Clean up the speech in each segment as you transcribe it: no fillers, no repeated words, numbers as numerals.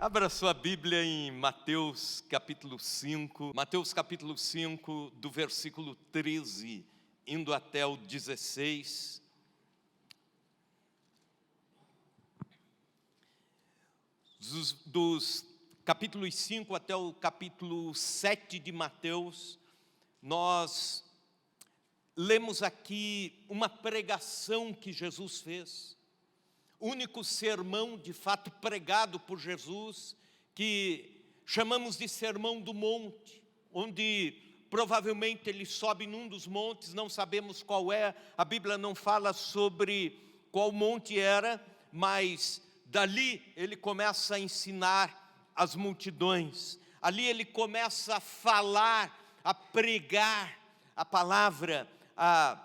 Abra sua Bíblia em Mateus capítulo 5, do versículo 13, indo até o 16. Dos capítulos 5 até o capítulo 7 de Mateus, nós lemos aqui uma pregação que Jesus fez. Único sermão, de fato, pregado por Jesus, que chamamos de Sermão do Monte, onde provavelmente ele sobe num dos montes, não sabemos qual é, a Bíblia não fala sobre qual monte era, mas dali ele começa a ensinar as multidões, ali ele começa a falar, a pregar a palavra a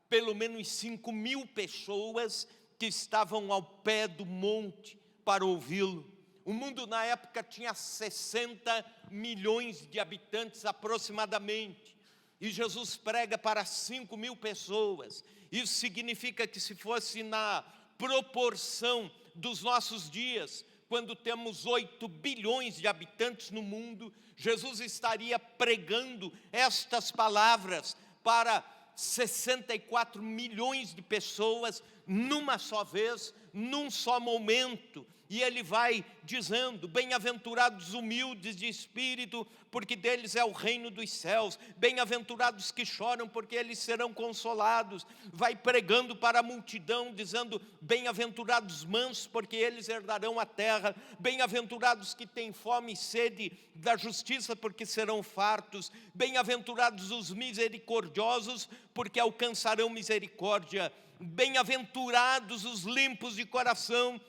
pelo menos 5.000 pessoas que estavam ao pé do monte para ouvi-lo. O mundo na época tinha 60 milhões de habitantes aproximadamente, e Jesus prega para 5.000 pessoas. Isso significa que, se fosse na proporção dos nossos dias, quando temos 8 bilhões de habitantes no mundo, Jesus estaria pregando estas palavras para 64 milhões de pessoas numa só vez, num só momento. E ele vai dizendo: bem-aventurados humildes de espírito, porque deles é o reino dos céus. Bem-aventurados que choram, porque eles serão consolados. Vai pregando para a multidão, dizendo: bem-aventurados mansos, porque eles herdarão a terra. Bem-aventurados que têm fome e sede da justiça, porque serão fartos. Bem-aventurados os misericordiosos, porque alcançarão misericórdia. Bem-aventurados os limpos de coração,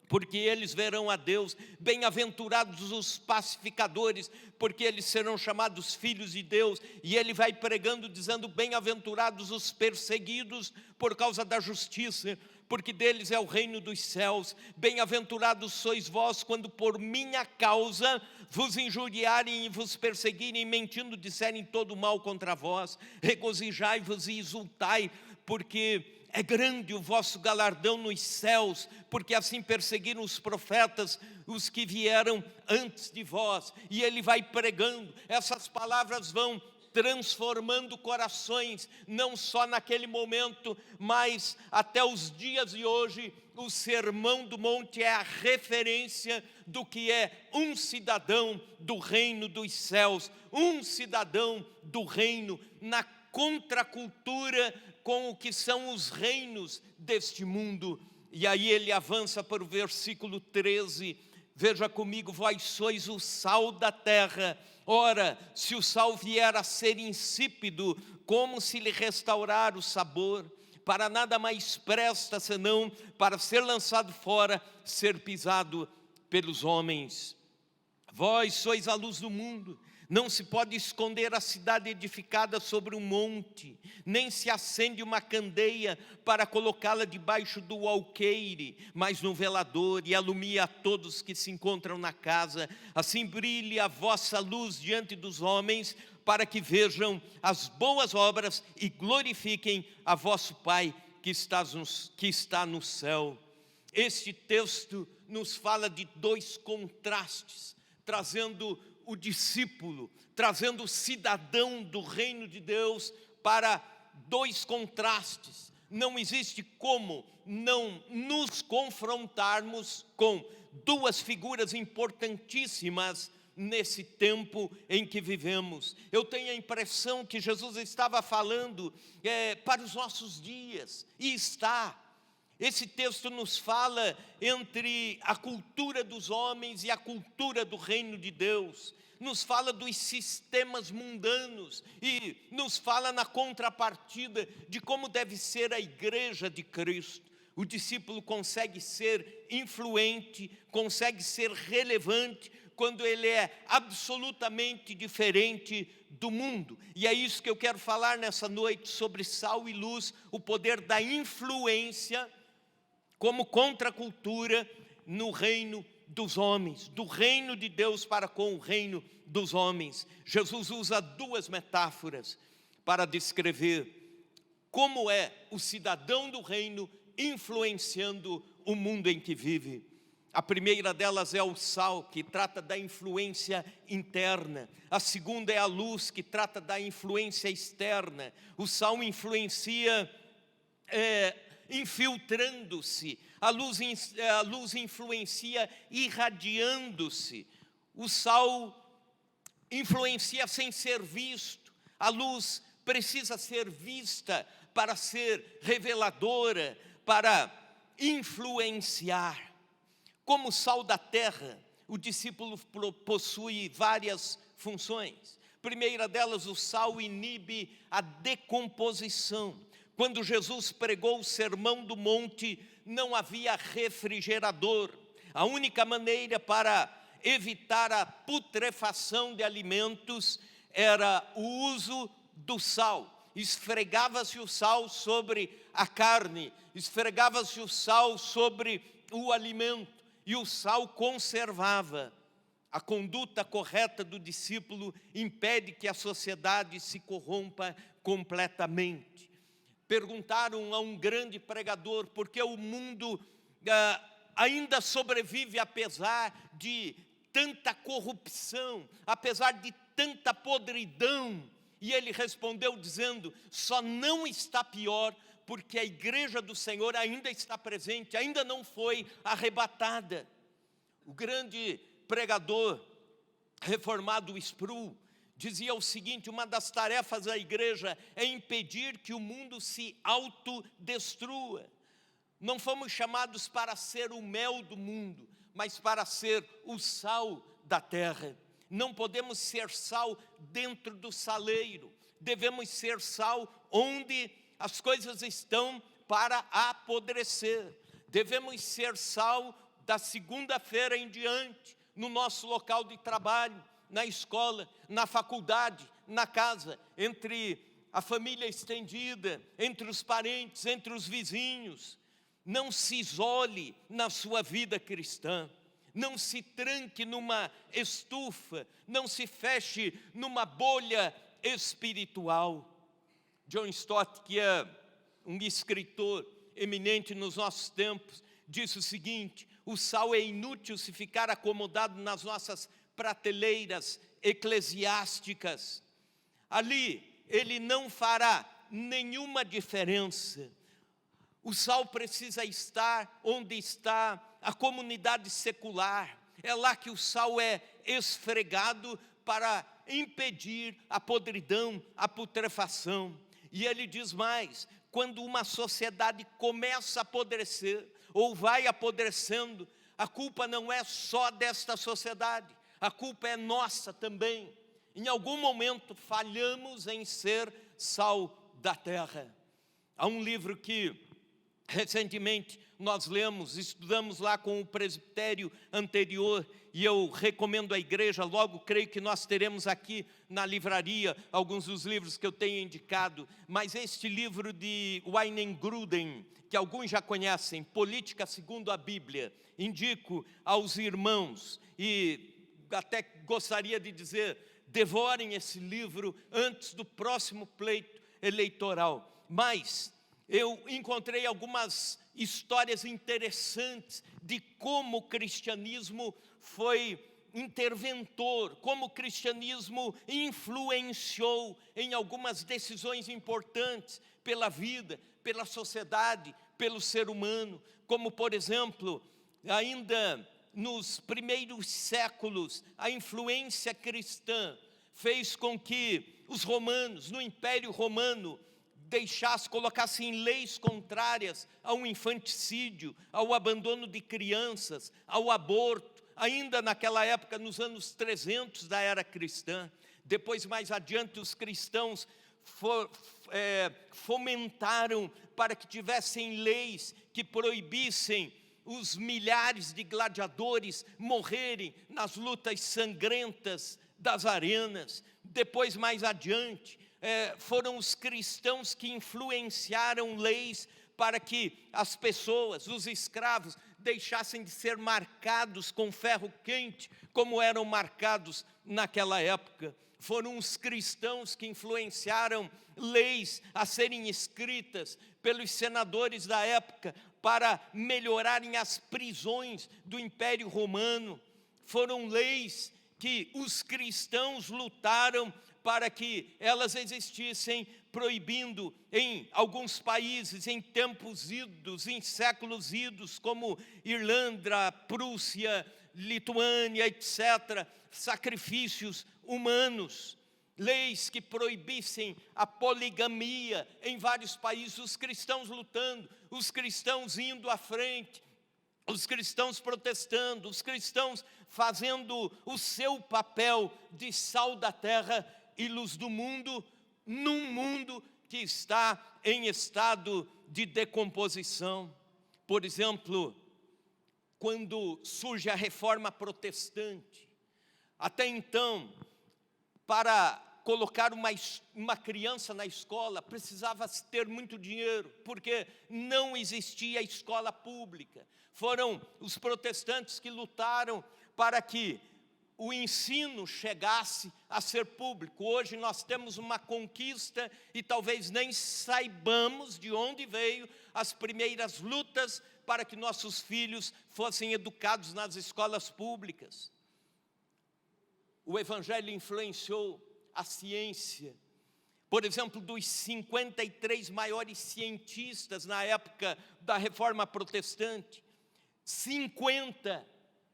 porque eles verão a Deus. Bem-aventurados os pacificadores, porque eles serão chamados filhos de Deus. E ele vai pregando dizendo: bem-aventurados os perseguidos por causa da justiça, porque deles é o reino dos céus. Bem-aventurados sois vós quando por minha causa vos injuriarem e vos perseguirem, mentindo disserem todo mal contra vós. Regozijai-vos e exultai, porque é grande o vosso galardão nos céus, porque assim perseguiram os profetas, os que vieram antes de vós. E ele vai pregando, essas palavras vão transformando corações, não só naquele momento, mas até os dias de hoje. O Sermão do Monte é a referência do que é um cidadão do reino dos céus, um cidadão do reino na contracultura com o que são os reinos deste mundo. E aí ele avança para o versículo 13, veja comigo: vós sois o sal da terra. Ora, se o sal vier a ser insípido, como se lhe restaurar o sabor? Para nada mais presta, senão para ser lançado fora, ser pisado pelos homens. Vós sois a luz do mundo. Não se pode esconder a cidade edificada sobre um monte, nem se acende uma candeia para colocá-la debaixo do alqueire, mas no velador, e alumia a todos que se encontram na casa. Assim brilhe a vossa luz diante dos homens, para que vejam as boas obras e glorifiquem a vosso Pai que está no céu. Este texto nos fala de dois contrastes, trazendo o discípulo, trazendo o cidadão do reino de Deus para dois contrastes. Não existe como não nos confrontarmos com duas figuras importantíssimas nesse tempo em que vivemos. Eu tenho a impressão que Jesus estava falando para os nossos dias, e está. Esse texto nos fala entre a cultura dos homens e a cultura do reino de Deus. Nos fala dos sistemas mundanos e nos fala na contrapartida de como deve ser a igreja de Cristo. O discípulo consegue ser influente, consegue ser relevante quando ele é absolutamente diferente do mundo. E é isso que eu quero falar nessa noite, sobre sal e luz, o poder da influência como contracultura no reino dos homens, do reino de Deus para com o reino dos homens. Jesus usa duas metáforas para descrever como é o cidadão do reino influenciando o mundo em que vive. A primeira delas é o sal, que trata da influência interna. A segunda é a luz, que trata da influência externa. O sal influencia infiltrando-se. A luz influencia irradiando-se. O sal influencia sem ser visto. A luz precisa ser vista para ser reveladora, para influenciar. Como sal da terra, o discípulo possui várias funções. Primeira delas, o sal inibe a decomposição. Quando Jesus pregou o Sermão do Monte, não havia refrigerador. A única maneira para evitar a putrefação de alimentos era o uso do sal. Esfregava-se o sal sobre a carne, esfregava-se o sal sobre o alimento. E o sal conservava. A conduta correta do discípulo impede que a sociedade se corrompa completamente. Perguntaram a um grande pregador por que o mundo ainda sobrevive apesar de tanta corrupção, apesar de tanta podridão. E ele respondeu dizendo: só não está pior porque a igreja do Senhor ainda está presente, ainda não foi arrebatada. O grande pregador reformado Sproul dizia o seguinte: uma das tarefas da igreja é impedir que o mundo se autodestrua. Não fomos chamados para ser o mel do mundo, mas para ser o sal da terra. Não podemos ser sal dentro do saleiro, devemos ser sal onde as coisas estão para apodrecer. Devemos ser sal da segunda-feira em diante, no nosso local de trabalho, na escola, na faculdade, na casa, entre a família estendida, entre os parentes, entre os vizinhos. Não se isole na sua vida cristã. Não se tranque numa estufa, não se feche numa bolha espiritual. John Stott, que é um escritor eminente nos nossos tempos, disse o seguinte: o sal é inútil se ficar acomodado nas nossas prateleiras eclesiásticas. Ali ele não fará nenhuma diferença. O sal precisa estar onde está a comunidade secular. É lá que o sal é esfregado para impedir a podridão, a putrefação. E ele diz mais: quando uma sociedade começa a apodrecer, ou vai apodrecendo, a culpa não é só desta sociedade, a culpa é nossa também. Em algum momento falhamos em ser sal da terra. Há um livro que recentemente nós lemos, estudamos lá com o presbitério anterior, e eu recomendo à igreja. Logo creio que nós teremos aqui na livraria alguns dos livros que eu tenho indicado, mas este livro de Weingruden, que alguns já conhecem, Política segundo a Bíblia, indico aos irmãos, e até gostaria de dizer, devorem esse livro antes do próximo pleito eleitoral. Mas eu encontrei algumas histórias interessantes de como o cristianismo foi interventor, como o cristianismo influenciou em algumas decisões importantes pela vida, pela sociedade, pelo ser humano. Como, por exemplo, ainda nos primeiros séculos, a influência cristã fez com que os romanos, no Império Romano, colocassem leis contrárias ao infanticídio, ao abandono de crianças, ao aborto, ainda naquela época, nos anos 300 da era cristã. Depois, mais adiante, os cristãos fomentaram para que tivessem leis que proibissem os milhares de gladiadores morrerem nas lutas sangrentas das arenas. Depois, mais adiante, foram os cristãos que influenciaram leis para que as pessoas, os escravos, deixassem de ser marcados com ferro quente, como eram marcados naquela época. Foram os cristãos que influenciaram leis a serem escritas pelos senadores da época, para melhorarem as prisões do Império Romano. Foram leis que os cristãos lutaram para que elas existissem, proibindo em alguns países, em tempos idos, em séculos idos, como Irlanda, Prússia, Lituânia, etc., sacrifícios humanos. Leis que proibissem a poligamia em vários países, os cristãos lutando, os cristãos indo à frente, os cristãos protestando, os cristãos fazendo o seu papel de sal da terra e luz do mundo, num mundo que está em estado de decomposição. Por exemplo, quando surge a reforma protestante, até então, para colocar uma criança na escola, precisava ter muito dinheiro, porque não existia escola pública. Foram os protestantes que lutaram para que o ensino chegasse a ser público. Hoje nós temos uma conquista e talvez nem saibamos de onde veio as primeiras lutas para que nossos filhos fossem educados nas escolas públicas. O Evangelho influenciou a ciência. Por exemplo, dos 53 maiores cientistas na época da Reforma Protestante, 50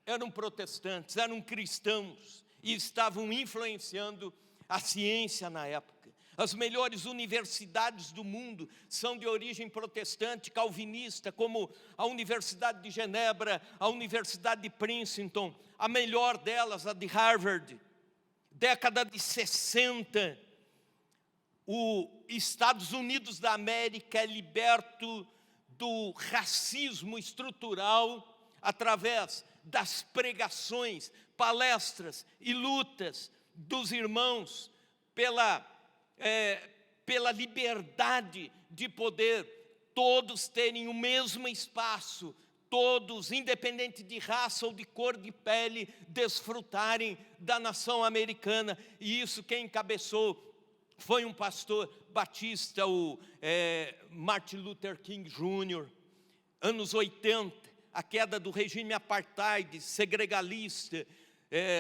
eram protestantes, eram cristãos e estavam influenciando a ciência na época. As melhores universidades do mundo são de origem protestante, calvinista, como a Universidade de Genebra, a Universidade de Princeton, a melhor delas, a de Harvard. Década de 60, os Estados Unidos da América é liberto do racismo estrutural através das pregações, palestras e lutas dos irmãos pela liberdade de poder todos terem o mesmo espaço, todos, independente de raça ou de cor de pele, desfrutarem da nação americana. E isso quem encabeçou foi um pastor batista, o Martin Luther King Jr. Anos 80, a queda do regime apartheid, segregalista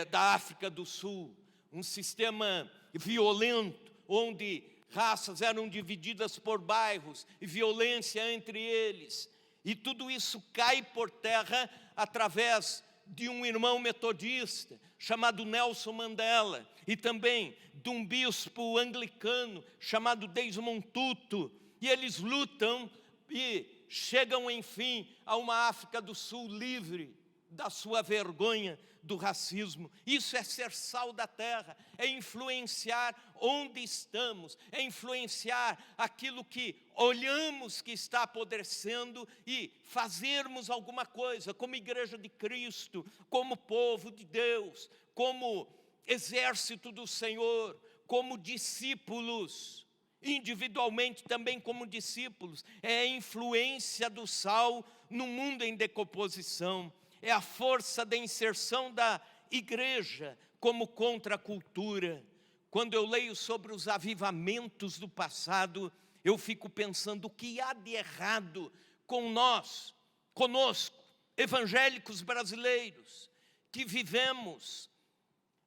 da África do Sul. Um sistema violento, onde raças eram divididas por bairros e violência entre eles. E tudo isso cai por terra através de um irmão metodista chamado Nelson Mandela e também de um bispo anglicano chamado Desmond Tutu. E eles lutam e chegam, enfim, a uma África do Sul livre da sua vergonha do racismo. Isso é ser sal da terra, é influenciar onde estamos, é influenciar aquilo que olhamos que está apodrecendo e fazermos alguma coisa como igreja de Cristo, como povo de Deus, como exército do Senhor, como discípulos, individualmente também como discípulos. É a influência do sal no mundo em decomposição. É a força da inserção da igreja como contracultura. Quando eu leio sobre os avivamentos do passado, eu fico pensando o que há de errado com nós, conosco, evangélicos brasileiros, que vivemos,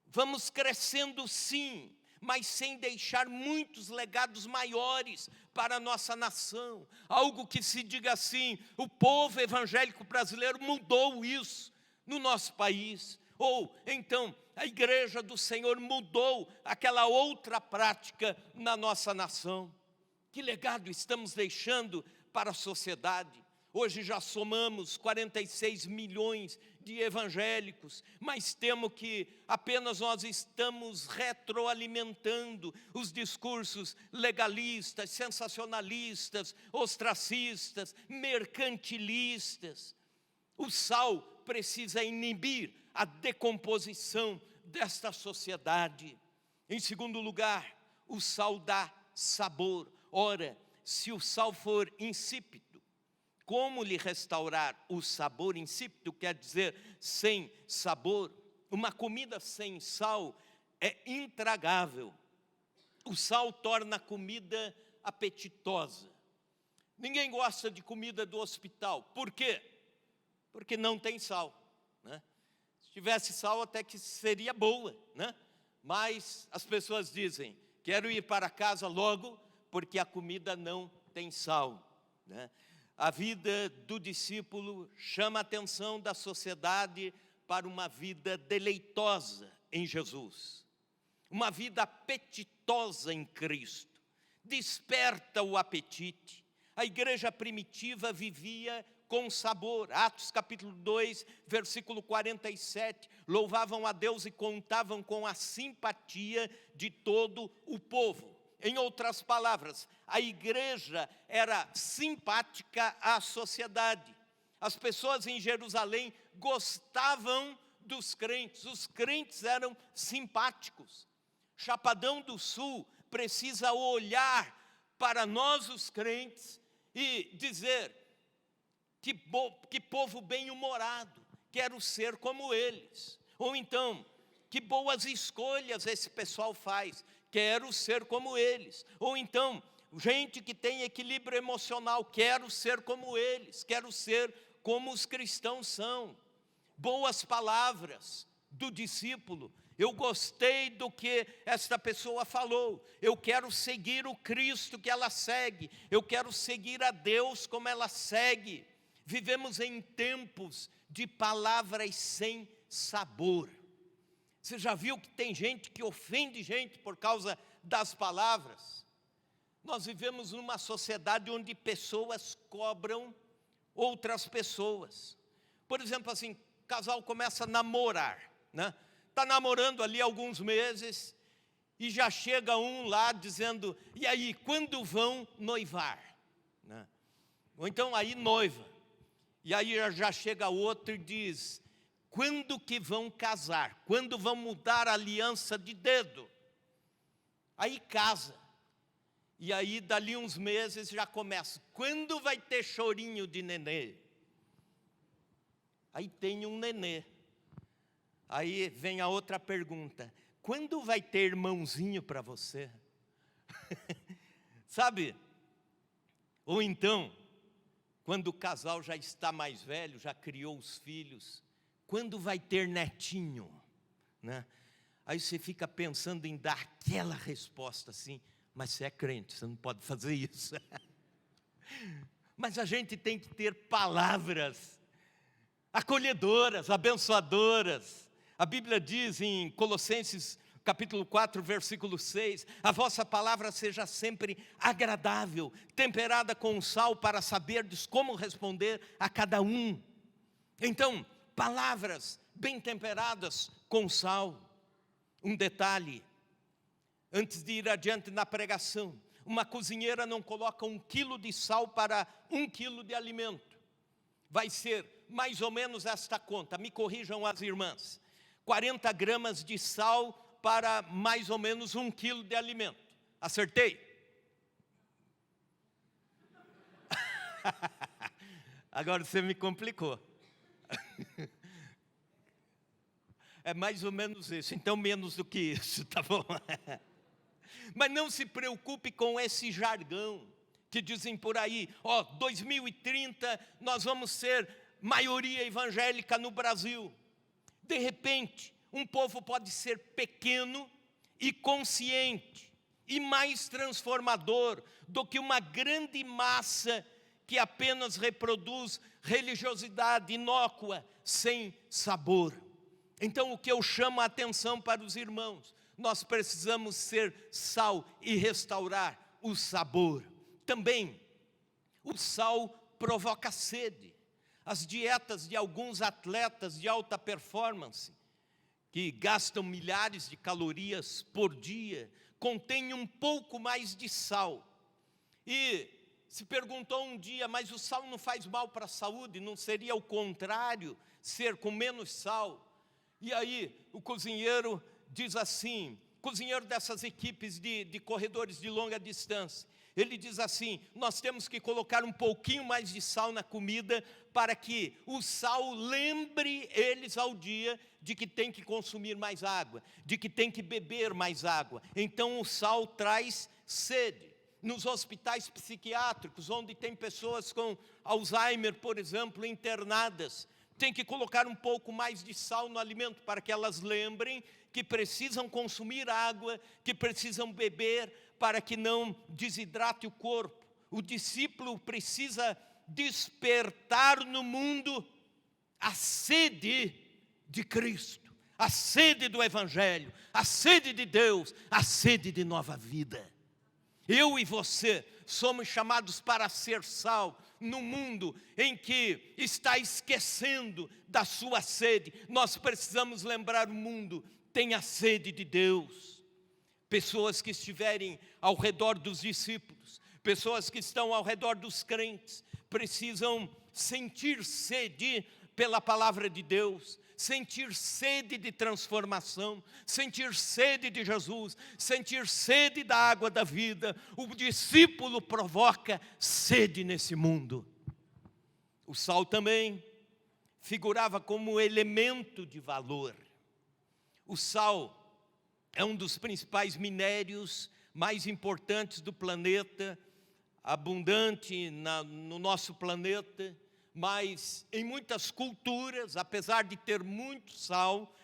vamos crescendo sim, mas sem deixar muitos legados maiores para a nossa nação. Algo que se diga assim, o povo evangélico brasileiro mudou isso no nosso país. Ou então, a igreja do Senhor mudou aquela outra prática na nossa nação. Que legado estamos deixando para a sociedade? Hoje já somamos 46 milhões de evangélicos, mas temo que apenas nós estamos retroalimentando os discursos legalistas, sensacionalistas, ostracistas, mercantilistas. O sal precisa inibir a decomposição desta sociedade. Em segundo lugar, o sal dá sabor. Ora, se o sal for insípido, como lhe restaurar o sabor insípido, quer dizer, sem sabor? Uma comida sem sal é intragável. O sal torna a comida apetitosa. Ninguém gosta de comida do hospital. Por quê? Porque não tem sal, né? Se tivesse sal até que seria boa, né? Mas as pessoas dizem, quero ir para casa logo, porque a comida não tem sal, né? A vida do discípulo chama a atenção da sociedade para uma vida deleitosa em Jesus. Uma vida apetitosa em Cristo. Desperta o apetite. A igreja primitiva vivia com sabor. Atos capítulo 2, versículo 47. Louvavam a Deus e contavam com a simpatia de todo o povo. Em outras palavras, a igreja era simpática à sociedade. As pessoas em Jerusalém gostavam dos crentes. Os crentes eram simpáticos. Chapadão do Sul precisa olhar para nós os crentes e dizer, que povo bem-humorado, quero ser como eles. Ou então, que boas escolhas esse pessoal faz, quero ser como eles. Ou então, gente que tem equilíbrio emocional, quero ser como eles, quero ser como os cristãos são. Boas palavras do discípulo. Eu gostei do que esta pessoa falou. Eu quero seguir o Cristo que ela segue. Eu quero seguir a Deus como ela segue. Vivemos em tempos de palavras sem sabor. Você já viu que tem gente que ofende gente por causa das palavras? Nós vivemos numa sociedade onde pessoas cobram outras pessoas. Por exemplo, assim, o casal começa a namorar, né? Está namorando ali alguns meses e já chega um lá dizendo, e aí, quando vão noivar? Né? Ou então aí noiva. E aí já chega outro e diz, quando que vão casar? Quando vão mudar a aliança de dedo? Aí casa. E aí dali uns meses já começa, quando vai ter chorinho de nenê? Aí tem um nenê. Aí vem a outra pergunta, quando vai ter irmãozinho para você? Sabe? Ou então, quando o casal já está mais velho, já criou os filhos, quando vai ter netinho? Né? Aí você fica pensando em dar aquela resposta assim, mas você é crente, você não pode fazer isso. Mas a gente tem que ter palavras acolhedoras, abençoadoras. A Bíblia diz em Colossenses capítulo 4, versículo 6, a vossa palavra seja sempre agradável, temperada com sal, para saberdes como responder a cada um. Então, palavras bem temperadas com sal. Um detalhe, antes de ir adiante na pregação, uma cozinheira não coloca 1 quilo de sal para 1 quilo de alimento. Vai ser mais ou menos esta conta, me corrijam as irmãs, 40 gramas de sal para mais ou menos 1 quilo de alimento. Acertei? Agora você me complicou. É mais ou menos isso, então menos do que isso, tá bom? Mas não se preocupe com esse jargão que dizem por aí, 2030 nós vamos ser maioria evangélica no Brasil. De repente, um povo pode ser pequeno e consciente e mais transformador do que uma grande massa que apenas reproduz religiosidade inócua, sem sabor. Então, o que eu chamo a atenção para os irmãos, nós precisamos ser sal e restaurar o sabor. Também, o sal provoca sede. As dietas de alguns atletas de alta performance, que gastam milhares de calorias por dia, contêm um pouco mais de sal. E se perguntou um dia, mas o sal não faz mal para a saúde? Não seria o contrário, ser com menos sal? E aí o cozinheiro diz assim, cozinheiro dessas equipes de corredores de longa distância, ele diz assim, nós temos que colocar um pouquinho mais de sal na comida para que o sal lembre eles ao dia de que tem que consumir mais água, de que tem que beber mais água. Então o sal traz sede. nos hospitais psiquiátricos, onde tem pessoas com Alzheimer, por exemplo, internadas. Tem que colocar um pouco mais de sal no alimento para que elas lembrem que precisam consumir água, que precisam beber para que não desidrate o corpo. O discípulo precisa despertar no mundo a sede de Cristo, a sede do Evangelho, a sede de Deus, a sede de nova vida. Eu e você somos chamados para ser sal no mundo em que está esquecendo da sua sede. Nós precisamos lembrar o mundo, tem a sede de Deus. Pessoas que estiverem ao redor dos discípulos, pessoas que estão ao redor dos crentes, precisam sentir sede pela palavra de Deus, sentir sede de transformação, sentir sede de Jesus, sentir sede da água da vida. O discípulo provoca sede nesse mundo. O sal também figurava como elemento de valor. O sal é um dos principais minérios mais importantes do planeta, abundante no nosso planeta, mas em muitas culturas, apesar de ter muito sal,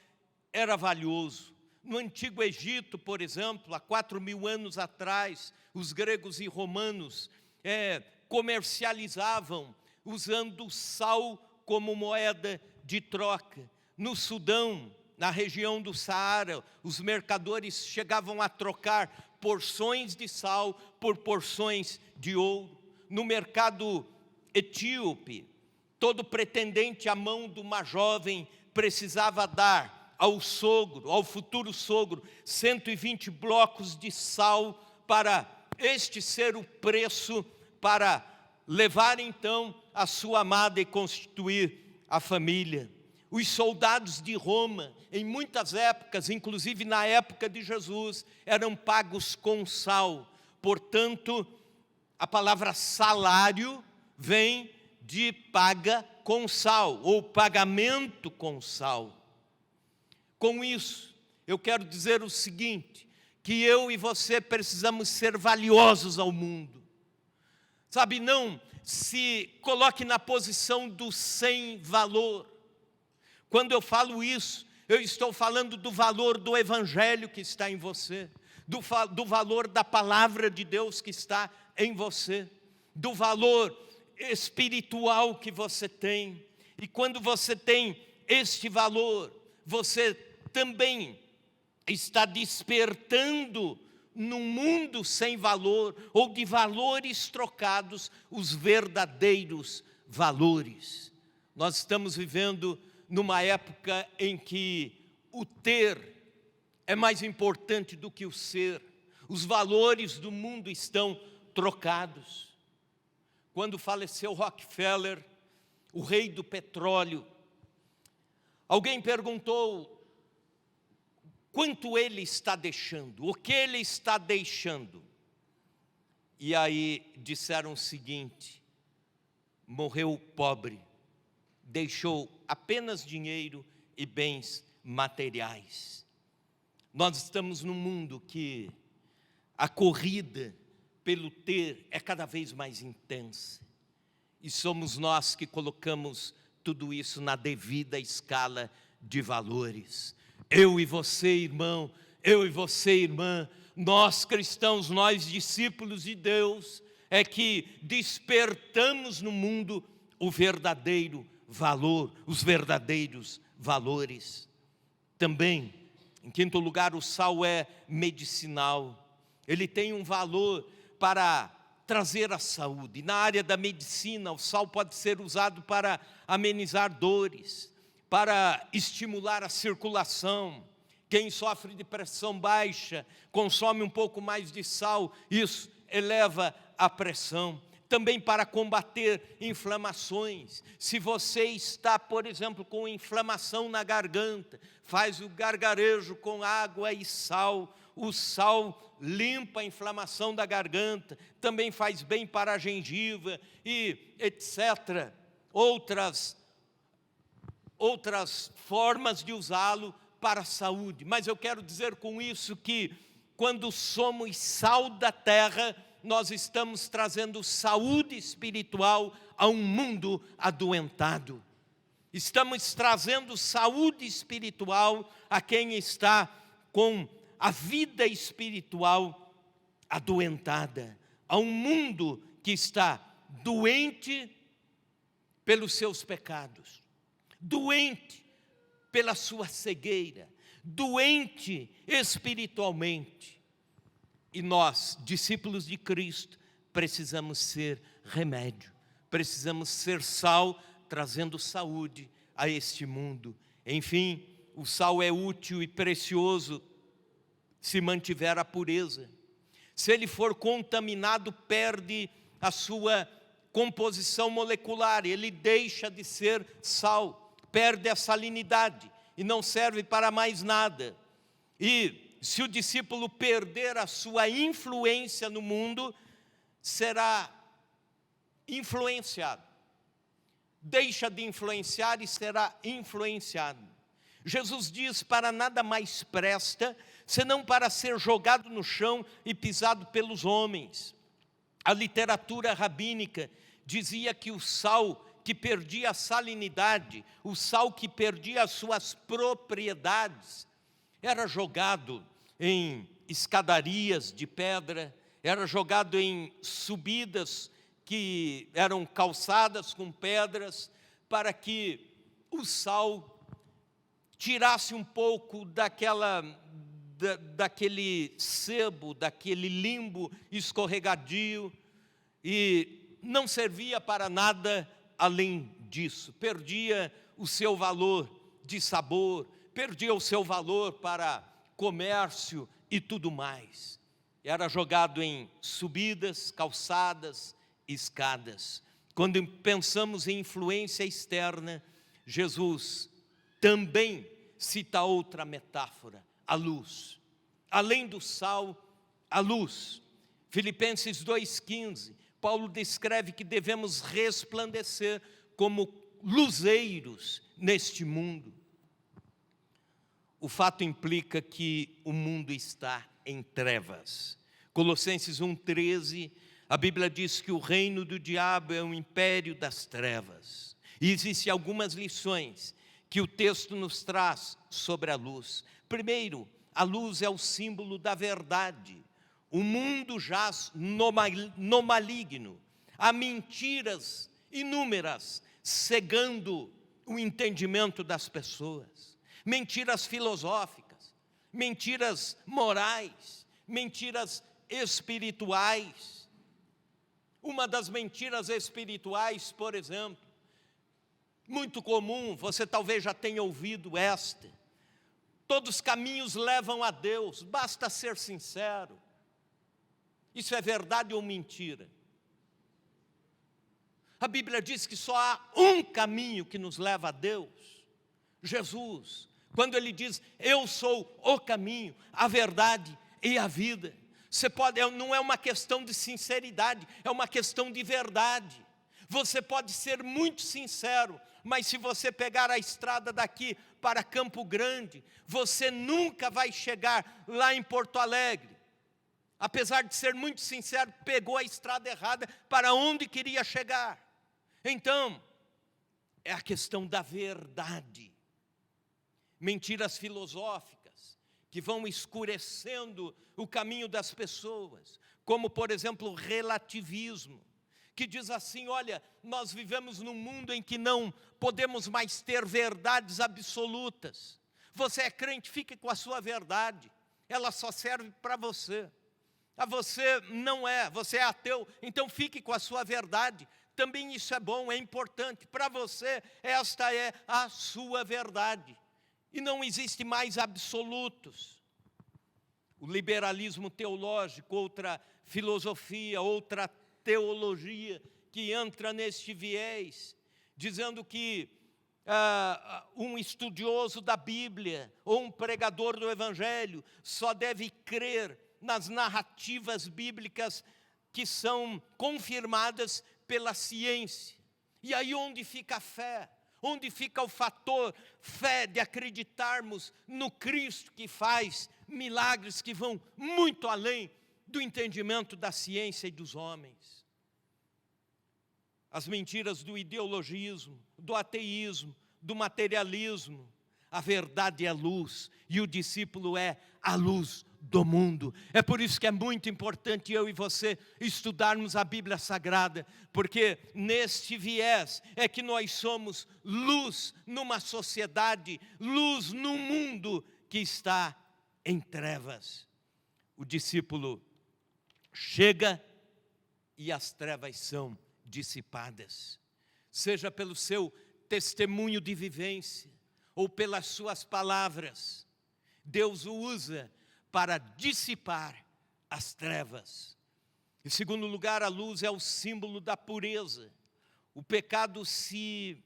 era valioso. No Antigo Egito, por exemplo, há 4.000 anos atrás, os gregos e romanos comercializavam usando o sal como moeda de troca. No Sudão, na região do Saara, os mercadores chegavam a trocar porções de sal por porções de ouro. No mercado etíope, todo pretendente à mão de uma jovem precisava dar ao sogro, ao futuro sogro, 120 blocos de sal para este ser o preço para levar então a sua amada e constituir a família. Os soldados de Roma, em muitas épocas, inclusive na época de Jesus, eram pagos com sal. Portanto, a palavra salário vem de paga com sal, ou pagamento com sal. Com isso, eu quero dizer o seguinte, que eu e você precisamos ser valiosos ao mundo. Sabe, não se coloque na posição do sem valor. Quando eu falo isso, eu estou falando do valor do Evangelho que está em você, do valor da palavra de Deus que está em você, do valor espiritual que você tem. E quando você tem este valor, você também está despertando num mundo sem valor, ou de valores trocados, os verdadeiros valores. Nós estamos vivendo numa época em que o ter é mais importante do que o ser. Os valores do mundo estão trocados. Quando faleceu Rockefeller, o rei do petróleo, alguém perguntou quanto ele está deixando, o que ele está deixando. E aí disseram o seguinte: morreu pobre, deixou apenas dinheiro e bens materiais. Nós estamos num mundo que a corrida pelo ter é cada vez mais intensa. E somos nós que colocamos tudo isso na devida escala de valores. Eu e você, irmão, eu e você, irmã, nós cristãos, nós discípulos de Deus, é que despertamos no mundo o verdadeiro valor, os verdadeiros valores. Também, em quinto lugar, o sal é medicinal. Ele tem um valor para trazer a saúde. Na área da medicina, o sal pode ser usado para amenizar dores, para estimular a circulação. Quem sofre de pressão baixa, consome um pouco mais de sal, isso eleva a pressão. Também para combater inflamações. Se você está, por exemplo, com inflamação na garganta, faz o gargarejo com água e sal. O sal limpa a inflamação da garganta, também faz bem para a gengiva e etc. Outras formas de usá-lo para a saúde. Mas eu quero dizer com isso que quando somos sal da terra, nós estamos trazendo saúde espiritual a um mundo adoentado. Estamos trazendo saúde espiritual a quem está com a vida espiritual adoentada, a um mundo que está doente pelos seus pecados, doente pela sua cegueira, doente espiritualmente. E nós, discípulos de Cristo, precisamos ser remédio, precisamos ser sal, trazendo saúde a este mundo. Enfim, o sal é útil e precioso se mantiver a pureza. Se ele for contaminado, perde a sua composição molecular, ele deixa de ser sal, perde a salinidade e não serve para mais nada. E se o discípulo perder a sua influência no mundo, será influenciado. Deixa de influenciar e será influenciado. Jesus diz: para nada mais presta, senão para ser jogado no chão e pisado pelos homens. A literatura rabínica dizia que o sal que perdia a salinidade, o sal que perdia as suas propriedades, era jogado em escadarias de pedra, era jogado em subidas que eram calçadas com pedras, para que o sal tirasse um pouco daquele sebo, daquele limbo escorregadio, e não servia para nada além disso. Perdia o seu valor de sabor, perdia o seu valor para comércio e tudo mais. Era jogado em subidas, calçadas, escadas. Quando pensamos em influência externa, Jesus também cita outra metáfora: a luz. Além do sal, a luz. Filipenses 2,15, Paulo descreve que devemos resplandecer como luzeiros neste mundo. O fato implica que o mundo está em trevas. Colossenses 1,13, a Bíblia diz que o reino do diabo é o império das trevas. E existem algumas lições que o texto nos traz sobre a luz. Primeiro, a luz é o símbolo da verdade. O mundo jaz no maligno. Há mentiras inúmeras cegando o entendimento das pessoas. Mentiras filosóficas, mentiras morais, mentiras espirituais. Uma das mentiras espirituais, por exemplo, muito comum, você talvez já tenha ouvido esta: todos os caminhos levam a Deus, basta ser sincero. Isso é verdade ou mentira? A Bíblia diz que só há um caminho que nos leva a Deus: Jesus. Quando ele diz: eu sou o caminho, a verdade e a vida. Não é uma questão de sinceridade, é uma questão de verdade. Você pode ser muito sincero, mas se você pegar a estrada daqui para Campo Grande, você nunca vai chegar lá em Porto Alegre. Apesar de ser muito sincero, pegou a estrada errada para onde queria chegar. Então, é a questão da verdade. Mentiras filosóficas que vão escurecendo o caminho das pessoas, como por exemplo o relativismo, que diz assim: olha, nós vivemos num mundo em que não podemos mais ter verdades absolutas. Você é crente, fique com a sua verdade, ela só serve para você. A você não é, você é ateu, então fique com a sua verdade. Também isso é bom, é importante. Para você, esta é a sua verdade. E não existe mais absolutos. O liberalismo teológico, outra filosofia, outra teologia que entra neste viés, dizendo que um estudioso da Bíblia ou um pregador do Evangelho só deve crer nas narrativas bíblicas que são confirmadas pela ciência. E aí onde fica a fé? Onde fica o fator fé de acreditarmos no Cristo que faz milagres que vão muito além do entendimento da ciência e dos homens. As mentiras do ideologismo, do ateísmo, do materialismo. A verdade é a luz e o discípulo é a luz do mundo. É por isso que é muito importante eu e você estudarmos a Bíblia Sagrada, porque neste viés é que nós somos luz numa sociedade, luz num mundo que está em trevas. O discípulo chega e as trevas são dissipadas, seja pelo seu testemunho de vivência ou pelas suas palavras. Deus o usa para dissipar as trevas. Em segundo lugar, a luz é o símbolo da pureza. O pecado se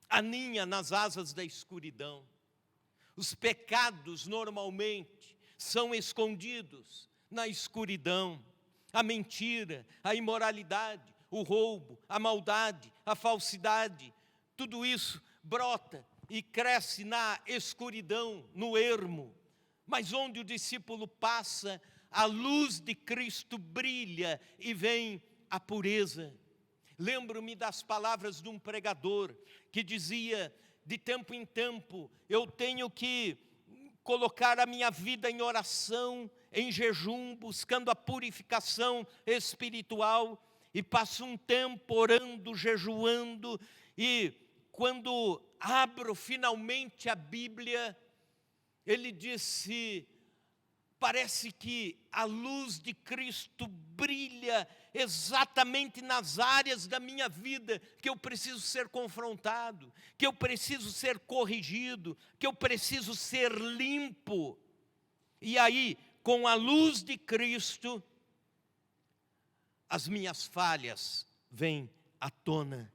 aninha nas asas da escuridão. Os pecados normalmente são escondidos na escuridão. A mentira, a imoralidade, o roubo, a maldade, a falsidade, tudo isso brota e cresce na escuridão, no ermo. Mas onde o discípulo passa, a luz de Cristo brilha e vem a pureza. Lembro-me das palavras de um pregador que dizia, de tempo em tempo, eu tenho que colocar a minha vida em oração, em jejum, buscando a purificação espiritual, e passo um tempo orando, jejuando, e quando abro finalmente a Bíblia, ele disse, parece que a luz de Cristo brilha exatamente nas áreas da minha vida que eu preciso ser confrontado, que eu preciso ser corrigido, que eu preciso ser limpo. E aí, com a luz de Cristo, as minhas falhas vêm à tona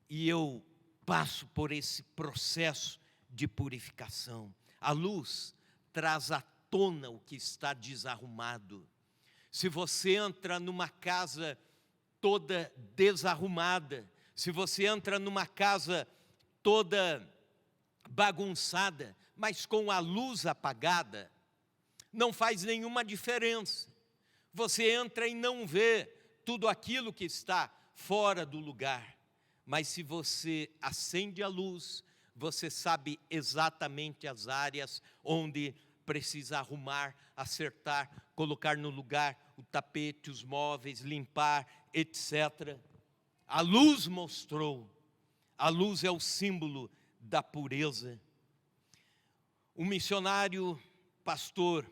e eu passo por esse processo de purificação. A luz traz à tona o que está desarrumado. Se você entra numa casa toda desarrumada, se você entra numa casa toda bagunçada, mas com a luz apagada, não faz nenhuma diferença. Você entra e não vê tudo aquilo que está fora do lugar. Mas se você acende a luz, você sabe exatamente as áreas onde precisa arrumar, acertar, colocar no lugar o tapete, os móveis, limpar, etc. A luz mostrou. A luz é o símbolo da pureza. O missionário pastor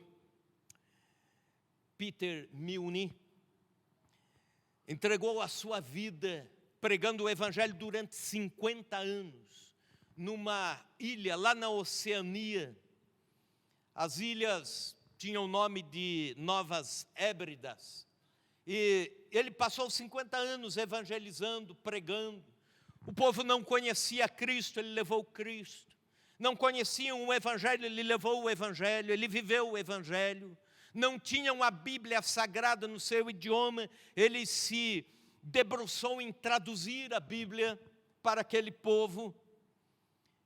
Peter Milne entregou a sua vida pregando o evangelho durante 50 anos, numa ilha lá na Oceania. As ilhas tinham o nome de Novas Hébridas, e ele passou 50 anos evangelizando, pregando. O povo não conhecia Cristo, ele levou Cristo. Não conheciam o evangelho, ele levou o evangelho, ele viveu o evangelho. Não tinham a Bíblia Sagrada no seu idioma, ele se debruçou em traduzir a Bíblia para aquele povo.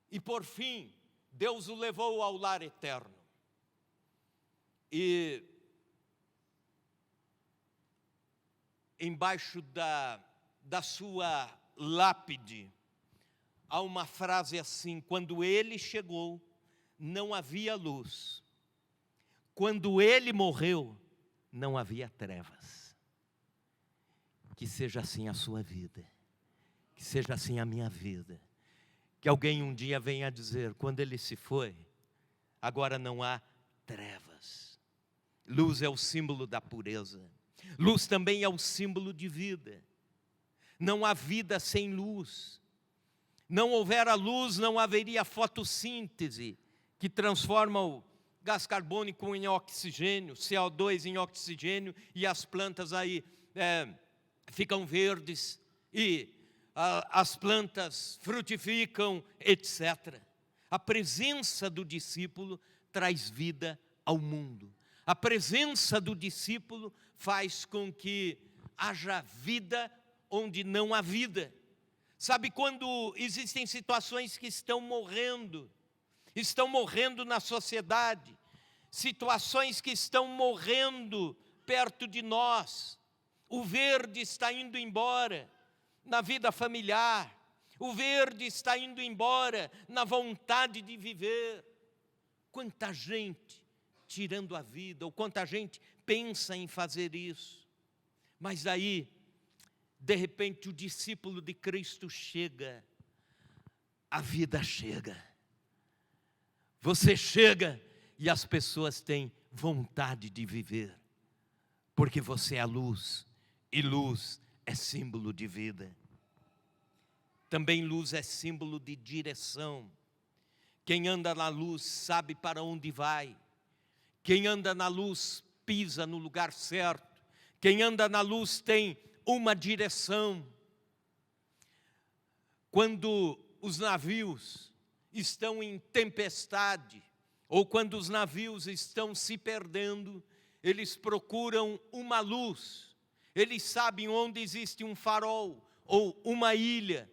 E por fim, Deus o levou ao lar eterno. E embaixo da sua lápide, há uma frase assim: quando ele chegou, não havia luz. Quando ele morreu, não havia trevas. Que seja assim a sua vida, que seja assim a minha vida. Que alguém um dia venha dizer, quando ele se foi, agora não há trevas. Luz é o símbolo da pureza. Luz também é o símbolo de vida. Não há vida sem luz. Não houver a luz, não haveria fotossíntese, que transforma o gás carbônico em oxigênio, CO2 em oxigênio, e as plantas aí ficam verdes, e as plantas frutificam, etc. A presença do discípulo traz vida ao mundo. A presença do discípulo faz com que haja vida onde não há vida. Sabe, quando existem situações que estão morrendo na sociedade, situações que estão morrendo perto de nós. O verde está indo embora na vida familiar. O verde está indo embora na vontade de viver. Quanta gente tirando a vida, ou quanta gente pensa em fazer isso. Mas aí, de repente, o discípulo de Cristo chega, a vida chega. Você chega e as pessoas têm vontade de viver, porque você é a luz, e luz é símbolo de vida. Também luz é símbolo de direção. Quem anda na luz sabe para onde vai. Quem anda na luz pisa no lugar certo. Quem anda na luz tem uma direção. Quando os navios estão em tempestade, ou quando os navios estão se perdendo, eles procuram uma luz. Eles sabem onde existe um farol ou uma ilha.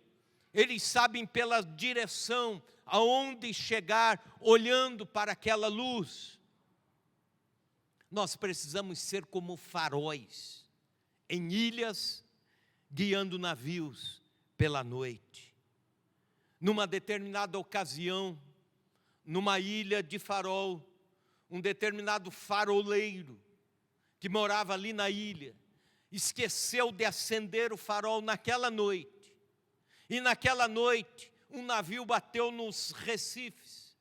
Eles sabem pela direção aonde chegar, olhando para aquela luz. Nós precisamos ser como faróis em ilhas, guiando navios pela noite. Numa determinada ocasião, numa ilha de farol, um determinado faroleiro que morava ali na ilha, esqueceu de acender o farol naquela noite. E naquela noite, um navio bateu nos recifes.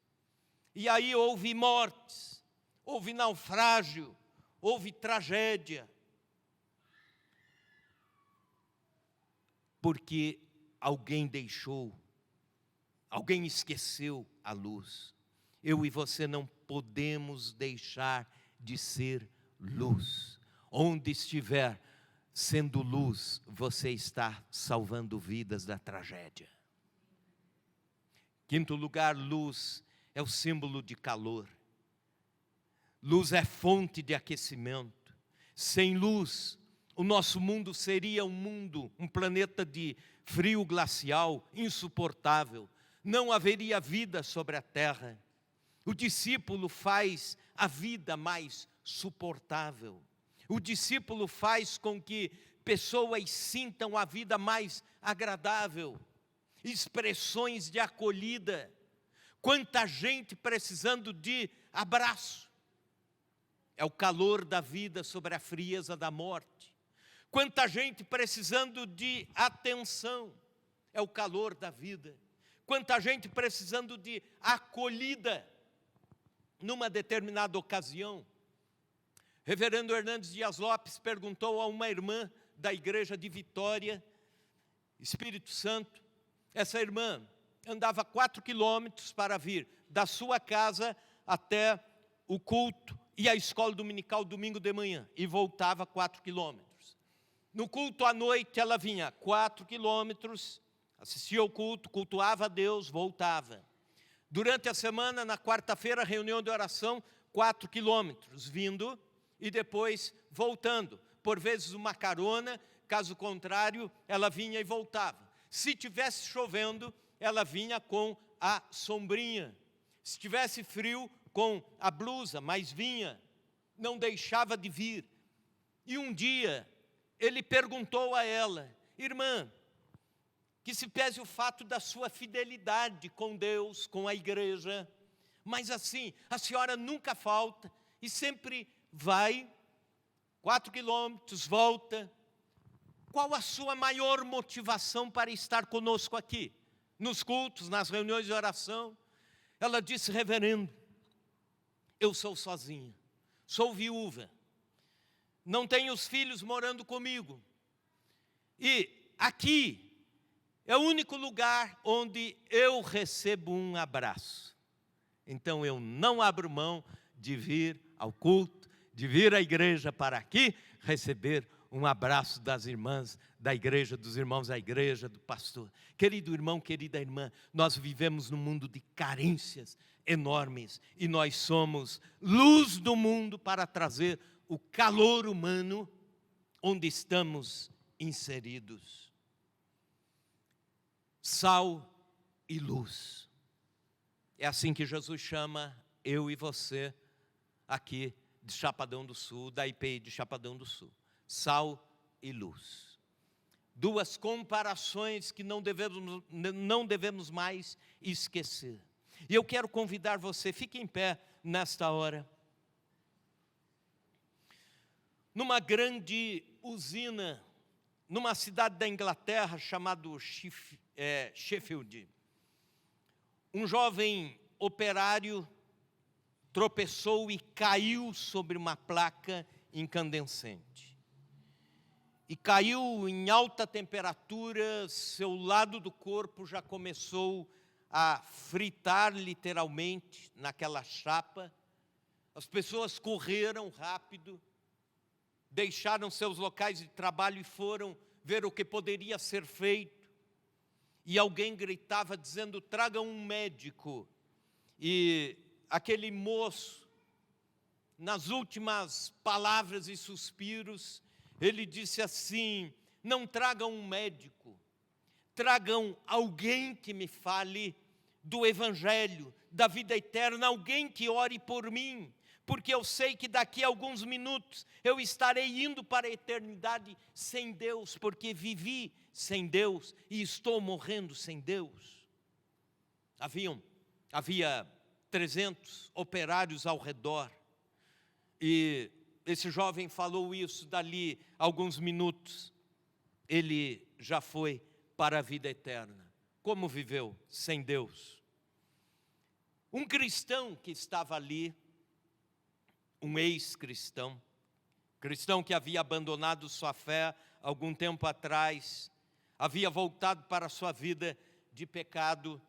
E aí houve mortes, houve naufrágio, houve tragédia. Porque alguém deixou, alguém esqueceu a luz. Eu e você não podemos deixar de ser luz. Onde estiver sendo luz, você está salvando vidas da tragédia. Quinto lugar, luz é o símbolo de calor. Luz é fonte de aquecimento. Sem luz, o nosso mundo seria um planeta de frio glacial, insuportável. Não haveria vida sobre a terra. O discípulo faz a vida mais suportável. O discípulo faz com que pessoas sintam a vida mais agradável. Expressões de acolhida. Quanta gente precisando de abraço. É o calor da vida sobre a frieza da morte. Quanta gente precisando de atenção. É o calor da vida. Quanta gente precisando de acolhida. Numa determinada ocasião, Reverendo Hernandes Dias Lopes perguntou a uma irmã da igreja de Vitória, Espírito Santo. Essa irmã andava 4 quilômetros para vir da sua casa até o culto e a escola dominical domingo de manhã, e voltava 4 quilômetros. No culto à noite ela vinha 4 quilômetros, assistia ao culto, cultuava a Deus, voltava. Durante a semana, na quarta-feira, reunião de oração, 4 quilômetros, vindo e depois voltando. Por vezes uma carona, caso contrário, ela vinha e voltava. Se tivesse chovendo, ela vinha com a sombrinha. Se tivesse frio, com a blusa, mas vinha, não deixava de vir. E um dia, ele perguntou a ela: irmã, que se pese o fato da sua fidelidade com Deus, com a igreja, mas assim, a senhora nunca falta e sempre vai, 4 quilômetros, volta. Qual a sua maior motivação para estar conosco aqui? Nos cultos, nas reuniões de oração? Ela disse: reverendo, eu sou sozinha, sou viúva, não tenho os filhos morando comigo. E aqui é o único lugar onde eu recebo um abraço. Então eu não abro mão de vir ao culto, de vir à igreja para aqui receber um abraço das irmãs da igreja, dos irmãos da igreja, do pastor. Querido irmão, querida irmã, nós vivemos num mundo de carências enormes e nós somos luz do mundo para trazer o calor humano onde estamos inseridos. Sal e luz. É assim que Jesus chama eu e você aqui de Chapadão do Sul, da IPI de Chapadão do Sul. Sal e luz. Duas comparações que não devemos mais esquecer. E eu quero convidar você, fique em pé nesta hora. Numa grande usina, numa cidade da Inglaterra chamada Sheffield, um jovem operário tropeçou e caiu sobre uma placa incandescente. E caiu em alta temperatura, seu lado do corpo já começou a fritar literalmente naquela chapa. As pessoas correram rápido, deixaram seus locais de trabalho e foram ver o que poderia ser feito. E alguém gritava dizendo: tragam um médico. E aquele moço, nas últimas palavras e suspiros, ele disse assim: não tragam um médico, tragam alguém que me fale do Evangelho, da vida eterna, alguém que ore por mim, porque eu sei que daqui a alguns minutos eu estarei indo para a eternidade sem Deus, porque vivi sem Deus e estou morrendo sem Deus. Havia 300 operários ao redor, e esse jovem falou isso, dali a alguns minutos, ele já foi para a vida eterna. Como viveu sem Deus? Um cristão que estava ali, um ex-cristão, cristão que havia abandonado sua fé algum tempo atrás, havia voltado para a sua vida de pecado,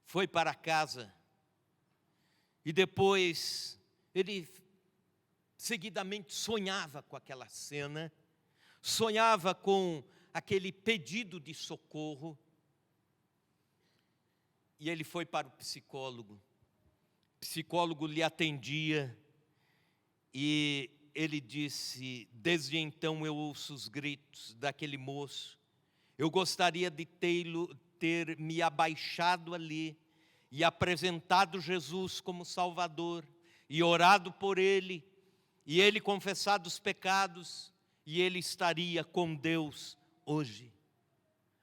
foi para casa, e depois ele seguidamente sonhava com aquela cena, sonhava com aquele pedido de socorro, e ele foi para o psicólogo. O psicólogo lhe atendia, e ele disse: desde então eu ouço os gritos daquele moço, eu gostaria de ter me abaixado ali, e apresentado Jesus como Salvador, e orado por ele, e ele confessado os pecados, e ele estaria com Deus hoje.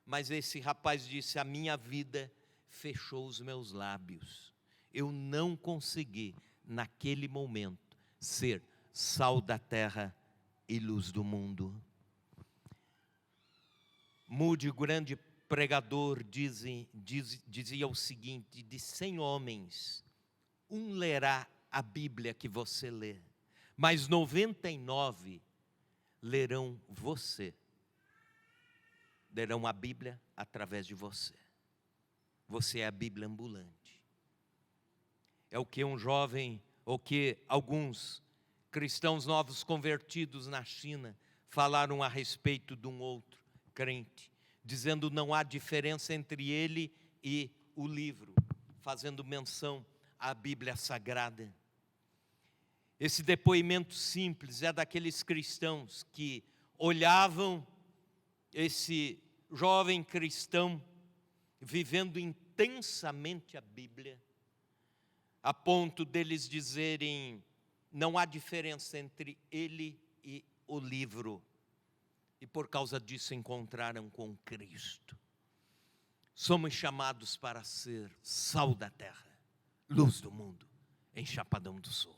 Mas esse rapaz disse: a minha vida fechou os meus lábios, eu não consegui naquele momento ser sal da terra e luz do mundo. Moody, o grande pregador, dizia o seguinte: de 100 homens, um lerá a Bíblia que você lê, mas 99 lerão você, lerão a Bíblia através de você. Você é a Bíblia ambulante. É o que um jovem, ou que alguns cristãos novos convertidos na China falaram a respeito de um outro crente, dizendo: não há diferença entre ele e o livro, fazendo menção à Bíblia Sagrada. Esse depoimento simples é daqueles cristãos que olhavam esse jovem cristão vivendo intensamente a Bíblia, a ponto deles dizerem: não há diferença entre ele e o livro. E por causa disso encontraram com Cristo. Somos chamados para ser sal da terra, luz do mundo, em Chapadão do Sul.